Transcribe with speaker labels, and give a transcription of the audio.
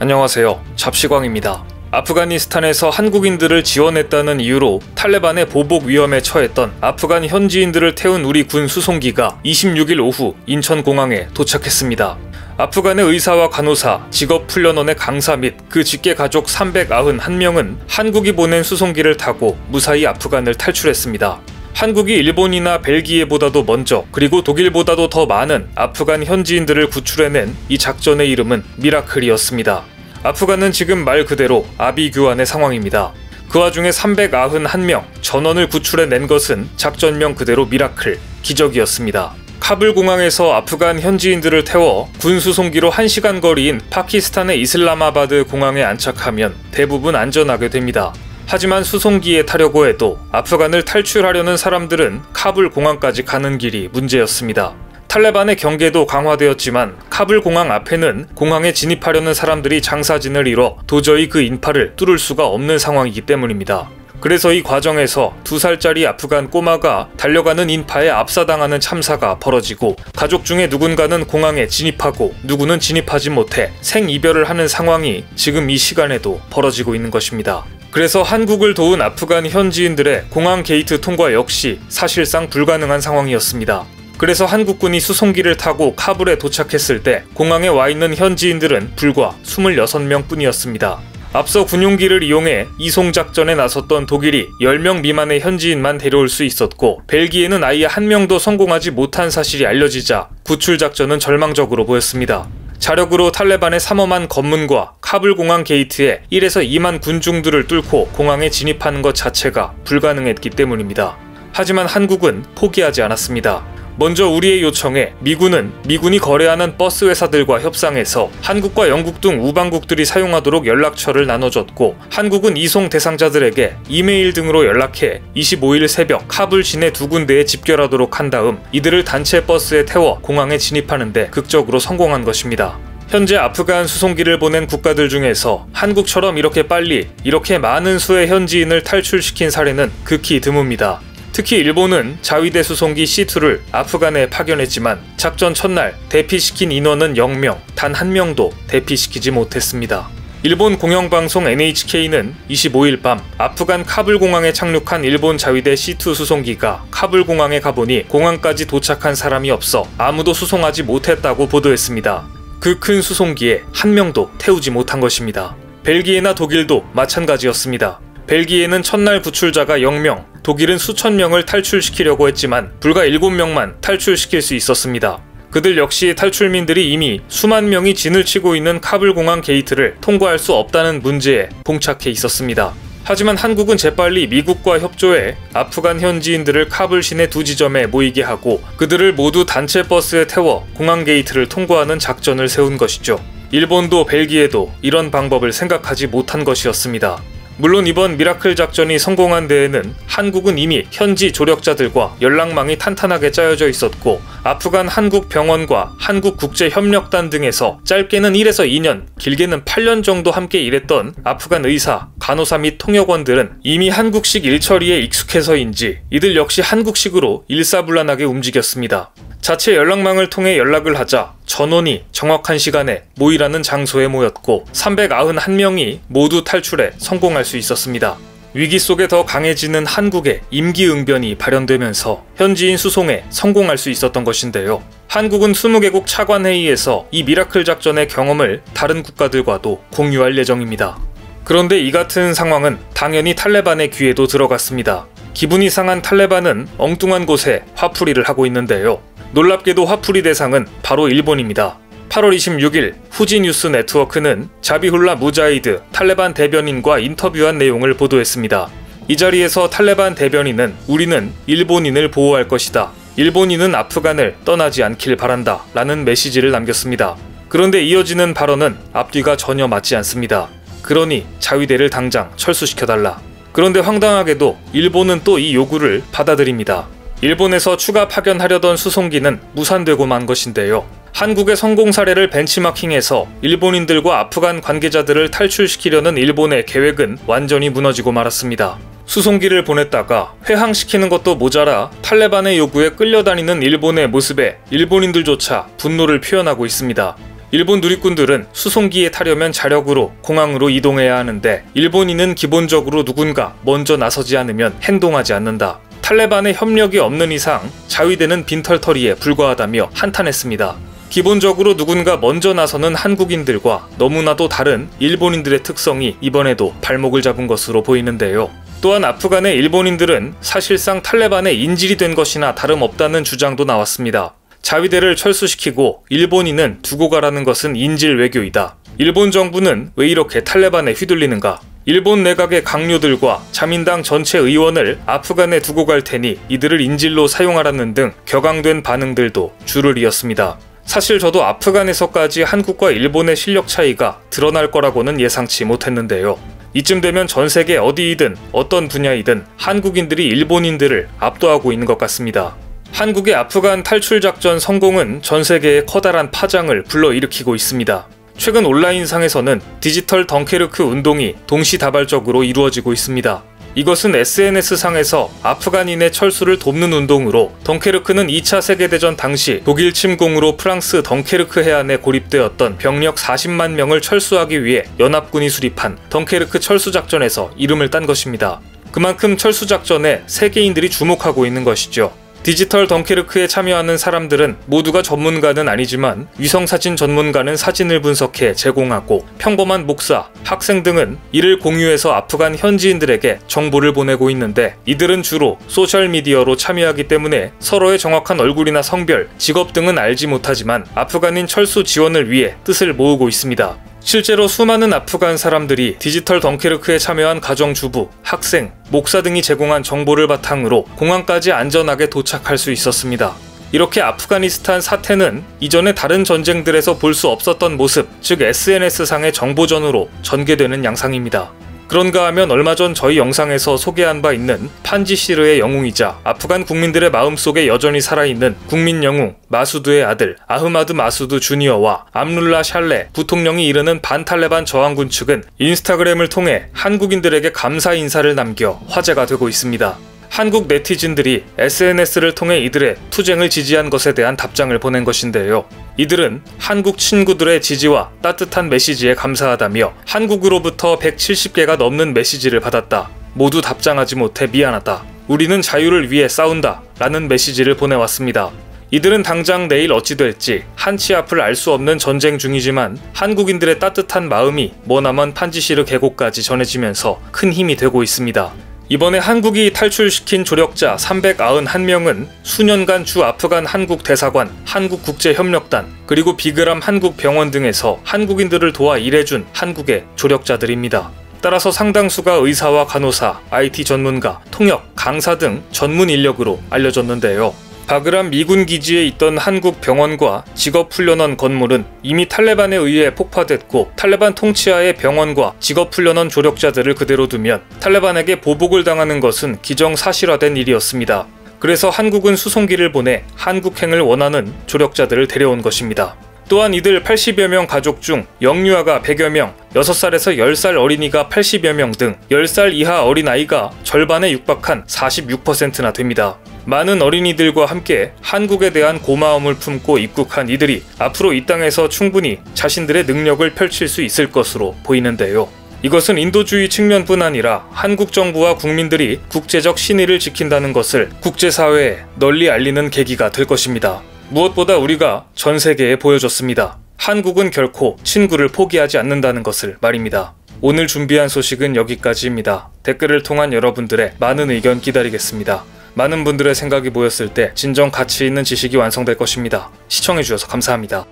Speaker 1: 안녕하세요. 잡시광입니다. 아프가니스탄에서 한국인들을 지원했다는 이유로 탈레반의 보복 위험에 처했던 아프간 현지인들을 태운 우리 군 수송기가 26일 오후 인천공항에 도착했습니다. 아프간의 의사와 간호사, 직업훈련원의 강사 및 그 직계 가족 391명은 한국이 보낸 수송기를 타고 무사히 아프간을 탈출했습니다. 한국이 일본이나 벨기에보다도 먼저 그리고 독일보다도 더 많은 아프간 현지인들을 구출해낸 이 작전의 이름은 미라클이었습니다. 아프간은 지금 말 그대로 아비규환의 상황입니다. 그 와중에 391명 전원을 구출해낸 것은 작전명 그대로 미라클, 기적이었습니다. 카불 공항에서 아프간 현지인들을 태워 군 수송기로 1시간 거리인 파키스탄의 이슬라마바드 공항에 안착하면 대부분 안전하게 됩니다. 하지만 수송기에 타려고 해도 아프간을 탈출하려는 사람들은 카불 공항까지 가는 길이 문제였습니다. 탈레반의 경계도 강화되었지만 카불 공항 앞에는 공항에 진입하려는 사람들이 장사진을 이뤄 도저히 그 인파를 뚫을 수가 없는 상황이기 때문입니다. 그래서 이 과정에서 2살짜리 아프간 꼬마가 달려가는 인파에 압사당하는 참사가 벌어지고 가족 중에 누군가는 공항에 진입하고 누구는 진입하지 못해 생이별을 하는 상황이 지금 이 시간에도 벌어지고 있는 것입니다. 그래서 한국을 도운 아프간 현지인들의 공항 게이트 통과 역시 사실상 불가능한 상황이었습니다. 그래서 한국군이 수송기를 타고 카불에 도착했을 때 공항에 와 있는 현지인들은 불과 26명 뿐이었습니다. 앞서 군용기를 이용해 이송작전에 나섰던 독일이 10명 미만의 현지인만 데려올 수 있었고 벨기에는 아예 1명도 성공하지 못한 사실이 알려지자 구출작전은 절망적으로 보였습니다. 자력으로 탈레반의 삼엄한 검문과 카불 공항 게이트에 1에서 2만 군중들을 뚫고 공항에 진입하는 것 자체가 불가능했기 때문입니다. 하지만 한국은 포기하지 않았습니다. 먼저 우리의 요청에 미군이 거래하는 버스 회사들과 협상해서 한국과 영국 등 우방국들이 사용하도록 연락처를 나눠줬고 한국은 이송 대상자들에게 이메일 등으로 연락해 25일 새벽 카불 시내 2군데에 집결하도록 한 다음 이들을 단체 버스에 태워 공항에 진입하는 데 극적으로 성공한 것입니다. 현재 아프간 수송기를 보낸 국가들 중에서 한국처럼 이렇게 빨리 이렇게 많은 수의 현지인을 탈출시킨 사례는 극히 드뭅니다. 특히 일본은 자위대 수송기 C2를 아프간에 파견했지만 작전 첫날 대피시킨 인원은 0명, 단 1명도 대피시키지 못했습니다. 일본 공영방송 NHK는 25일 밤 아프간 카불 공항에 착륙한 일본 자위대 C2 수송기가 카불 공항에 가보니 공항까지 도착한 사람이 없어 아무도 수송하지 못했다고 보도했습니다. 그 큰 수송기에 1명도 태우지 못한 것입니다. 벨기에나 독일도 마찬가지였습니다. 벨기에는 첫날 구출자가 0명, 독일은 수천 명을 탈출시키려고 했지만 불과 7명만 탈출시킬 수 있었습니다. 그들 역시 탈출민들이 이미 수만 명이 진을 치고 있는 카불 공항 게이트를 통과할 수 없다는 문제에 봉착해 있었습니다. 하지만 한국은 재빨리 미국과 협조해 아프간 현지인들을 카불 시내 2지점에 모이게 하고 그들을 모두 단체 버스에 태워 공항 게이트를 통과하는 작전을 세운 것이죠. 일본도 벨기에도 이런 방법을 생각하지 못한 것이었습니다. 물론 이번 미라클 작전이 성공한 데에는 한국은 이미 현지 조력자들과 연락망이 탄탄하게 짜여져 있었고 아프간 한국 병원과 한국국제협력단 등에서 짧게는 1에서 2년, 길게는 8년 정도 함께 일했던 아프간 의사, 간호사 및 통역원들은 이미 한국식 일처리에 익숙해서인지 이들 역시 한국식으로 일사불란하게 움직였습니다. 자체 연락망을 통해 연락을 하자 전원이 정확한 시간에 모이라는 장소에 모였고 391명이 모두 탈출해 성공할 수 있었습니다. 위기 속에 더 강해지는 한국의 임기응변이 발현되면서 현지인 수송에 성공할 수 있었던 것인데요. 한국은 20개국 차관회의에서 이 미라클 작전의 경험을 다른 국가들과도 공유할 예정입니다. 그런데 이 같은 상황은 당연히 탈레반의 귀에도 들어갔습니다. 기분이 상한 탈레반은 엉뚱한 곳에 화풀이를 하고 있는데요. 놀랍게도 화풀이 대상은 바로 일본입니다. 8월 26일 후지 뉴스 네트워크는 자비훌라 무자히드 탈레반 대변인과 인터뷰한 내용을 보도했습니다. 이 자리에서 탈레반 대변인은 우리는 일본인을 보호할 것이다. 일본인은 아프간을 떠나지 않길 바란다. 라는 메시지를 남겼습니다. 그런데 이어지는 발언은 앞뒤가 전혀 맞지 않습니다. 그러니 자위대를 당장 철수시켜달라. 그런데 황당하게도 일본은 또 이 요구를 받아들입니다. 일본에서 추가 파견하려던 수송기는 무산되고 만 것인데요. 한국의 성공 사례를 벤치마킹해서 일본인들과 아프간 관계자들을 탈출시키려는 일본의 계획은 완전히 무너지고 말았습니다. 수송기를 보냈다가 회항시키는 것도 모자라 탈레반의 요구에 끌려다니는 일본의 모습에 일본인들조차 분노를 표현하고 있습니다. 일본 누리꾼들은 수송기에 타려면 자력으로 공항으로 이동해야 하는데 일본인은 기본적으로 누군가 먼저 나서지 않으면 행동하지 않는다. 탈레반의 협력이 없는 이상 자위대는 빈털터리에 불과하다며 한탄했습니다. 기본적으로 누군가 먼저 나서는 한국인들과 너무나도 다른 일본인들의 특성이 이번에도 발목을 잡은 것으로 보이는데요. 또한 아프간의 일본인들은 사실상 탈레반의 인질이 된 것이나 다름없다는 주장도 나왔습니다. 자위대를 철수시키고 일본인은 두고 가라는 것은 인질 외교이다. 일본 정부는 왜 이렇게 탈레반에 휘둘리는가? 일본 내각의 강요들과 자민당 전체 의원을 아프간에 두고 갈 테니 이들을 인질로 사용하라는 등 격앙된 반응들도 줄을 이었습니다. 사실 저도 아프간에서까지 한국과 일본의 실력 차이가 드러날 거라고는 예상치 못했는데요. 이쯤 되면 전 세계 어디이든 어떤 분야이든 한국인들이 일본인들을 압도하고 있는 것 같습니다. 한국의 아프간 탈출 작전 성공은 전 세계에 커다란 파장을 불러일으키고 있습니다. 최근 온라인상에서는 디지털 덩케르크 운동이 동시다발적으로 이루어지고 있습니다. 이것은 SNS상에서 아프간인의 철수를 돕는 운동으로 덩케르크는 2차 세계대전 당시 독일 침공으로 프랑스 덩케르크 해안에 고립되었던 병력 40만 명을 철수하기 위해 연합군이 수립한 덩케르크 철수작전에서 이름을 딴 것입니다. 그만큼 철수작전에 세계인들이 주목하고 있는 것이죠. 디지털 덩케르크에 참여하는 사람들은 모두가 전문가는 아니지만 위성사진 전문가는 사진을 분석해 제공하고 평범한 목사, 학생 등은 이를 공유해서 아프간 현지인들에게 정보를 보내고 있는데 이들은 주로 소셜미디어로 참여하기 때문에 서로의 정확한 얼굴이나 성별, 직업 등은 알지 못하지만 아프간인 철수 지원을 위해 뜻을 모으고 있습니다. 실제로 수많은 아프간 사람들이 디지털 덩케르크에 참여한 가정주부, 학생, 목사 등이 제공한 정보를 바탕으로 공항까지 안전하게 도착할 수 있었습니다. 이렇게 아프가니스탄 사태는 이전의 다른 전쟁들에서 볼 수 없었던 모습, 즉 SNS상의 정보전으로 전개되는 양상입니다. 그런가 하면 얼마 전 저희 영상에서 소개한 바 있는 판지시르의 영웅이자 아프간 국민들의 마음속에 여전히 살아있는 국민 영웅 마수드의 아들 아흐마드 마수드 주니어와 암룰라 샬레 부통령이 이르는 반탈레반 저항군 측은 인스타그램을 통해 한국인들에게 감사 인사를 남겨 화제가 되고 있습니다. 한국 네티즌들이 SNS를 통해 이들의 투쟁을 지지한 것에 대한 답장을 보낸 것인데요. 이들은 한국 친구들의 지지와 따뜻한 메시지에 감사하다며 한국으로부터 170개가 넘는 메시지를 받았다. 모두 답장하지 못해 미안하다. 우리는 자유를 위해 싸운다. 라는 메시지를 보내왔습니다. 이들은 당장 내일 어찌 될지 한치 앞을 알 수 없는 전쟁 중이지만 한국인들의 따뜻한 마음이 머나먼 판지시르 계곡까지 전해지면서 큰 힘이 되고 있습니다. 이번에 한국이 탈출시킨 조력자 391명은 수년간 주 아프간 한국 대사관, 한국국제협력단, 그리고 비그람 한국병원 등에서 한국인들을 도와 일해준 한국의 조력자들입니다. 따라서 상당수가 의사와 간호사, IT 전문가, 통역, 강사 등 전문 인력으로 알려졌는데요. 바그람 미군 기지에 있던 한국 병원과 직업훈련원 건물은 이미 탈레반에 의해 폭파됐고 탈레반 통치하의 병원과 직업훈련원 조력자들을 그대로 두면 탈레반에게 보복을 당하는 것은 기정사실화된 일이었습니다. 그래서 한국은 수송기를 보내 한국행을 원하는 조력자들을 데려온 것입니다. 또한 이들 80여 명 가족 중 영유아가 100여 명, 6살에서 10살 어린이가 80여 명 등 10살 이하 어린아이가 절반에 육박한 46%나 됩니다. 많은 어린이들과 함께 한국에 대한 고마움을 품고 입국한 이들이 앞으로 이 땅에서 충분히 자신들의 능력을 펼칠 수 있을 것으로 보이는데요. 이것은 인도주의 측면뿐 아니라 한국 정부와 국민들이 국제적 신의를 지킨다는 것을 국제사회에 널리 알리는 계기가 될 것입니다. 무엇보다 우리가 전 세계에 보여줬습니다. 한국은 결코 친구를 포기하지 않는다는 것을 말입니다. 오늘 준비한 소식은 여기까지입니다. 댓글을 통한 여러분들의 많은 의견 기다리겠습니다. 많은 분들의 생각이 모였을 때 진정 가치 있는 지식이 완성될 것입니다. 시청해주셔서 감사합니다.